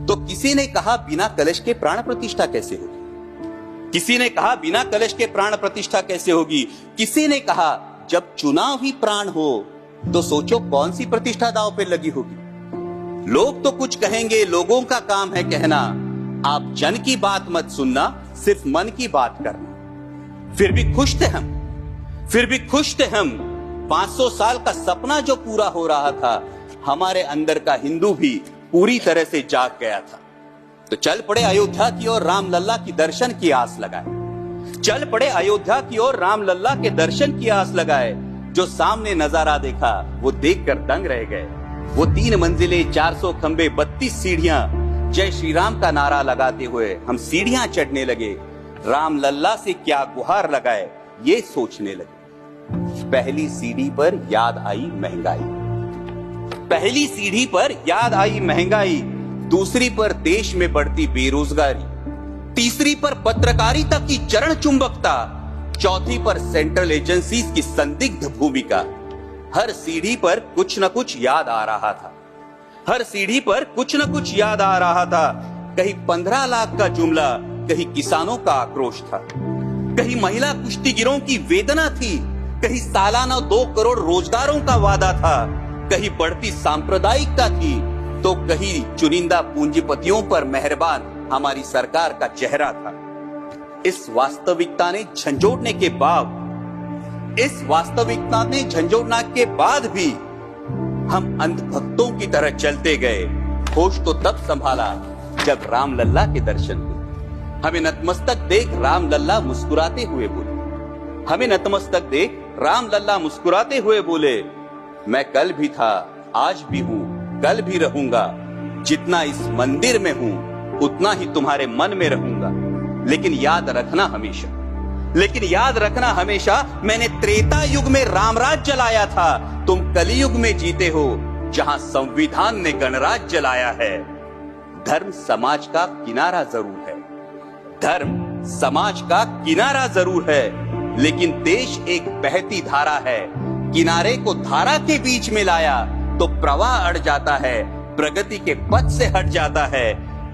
तो किसी ने कहा बिना कलश के प्राण प्रतिष्ठा कैसे होगी, किसी ने कहा बिना कलश के प्राण प्रतिष्ठा कैसे होगी, किसी ने कहा जब चुनाव ही प्राण हो तो सोचो कौन सी प्रतिष्ठा दांव पे लगी होगी। लोग तो कुछ कहेंगे, लोगों का काम है कहना, आप जन की बात मत सुनना, सिर्फ मन की बात करना। फिर भी खुश थे हम 500 साल का सपना जो पूरा हो रहा था, हमारे अंदर का हिंदू भी पूरी तरह से जाग गया था। तो चल पड़े अयोध्या की ओर राम लल्ला की दर्शन की आस लगाए, चल पड़े अयोध्या की ओर राम लल्ला के दर्शन की आस लगाए। जो सामने नजारा देखा वो देखकर दंग रह गए। वो 3 मंजिलें, 400 खंबे, 32 सीढ़ियां, जय श्री राम का नारा लगाते हुए हम सीढ़ियां चढ़ने लगे। राम लल्ला से क्या गुहार लगाए ये सोचने लगे। पहली सीढ़ी पर याद आई महंगाई, पहली सीढ़ी पर याद आई महंगाई, दूसरी पर देश में बढ़ती बेरोजगारी, तीसरी पर पत्रकारिता की चरण चुंबकता, चौथी पर सेंट्रल एजेंसीज की संदिग्ध भूमिका। हर सीढ़ी पर कुछ न कुछ याद आ रहा था, हर सीढ़ी पर कुछ न कुछ याद आ रहा था। कहीं 15 लाख का जुमला, कहीं किसानों का आक्रोश था, कहीं महिला कुश्तीगिरों की वेदना थी, कहीं सालाना 2 करोड़ रोजगारों का वादा था, कहीं बढ़ती सांप्रदायिकता थी, तो कहीं चुनिंदा पूंजीपतियों पर मेहरबान हमारी सरकार का चेहरा था। इस वास्तविकता ने झंझोड़ने के बाद भी हम अंधभक्तों की तरह चलते गए। होश तो तब संभाला जब राम लल्ला के दर्शन हुए। हमें नतमस्तक देख राम लल्ला मुस्कुराते हुए बोले, हमें नतमस्तक देख राम लल्ला मुस्कुराते हुए बोले, मैं कल भी था, आज भी हूँ, कल भी रहूंगा। जितना इस मंदिर में हूँ उतना ही तुम्हारे मन में रहूंगा। लेकिन याद रखना हमेशा मैंने त्रेता युग में रामराज जलाया था, तुम कलयुग में जीते हो जहां संविधान ने गणराज जलाया है। धर्म समाज का किनारा जरूर है, धर्म समाज का किनारा जरूर है, लेकिन देश एक बहती धारा है। किनारे को धारा के बीच में लाया तो प्रवाह अड़ जाता है, प्रगति के पथ से हट जाता है।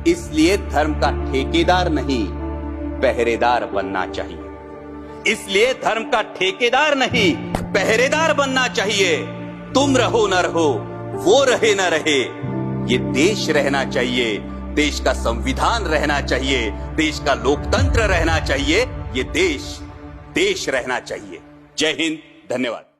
इसलिए धर्म का ठेकेदार नहीं, पहरेदार बनना चाहिए। इसलिए धर्म का ठेकेदार नहीं, पहरेदार बनना चाहिए। तुम रहो न रहो, वो रहे न रहे, ये देश रहना चाहिए, देश का संविधान रहना चाहिए, देश का लोकतंत्र रहना चाहिए, ये देश रहना चाहिए। जय हिंद, धन्यवाद।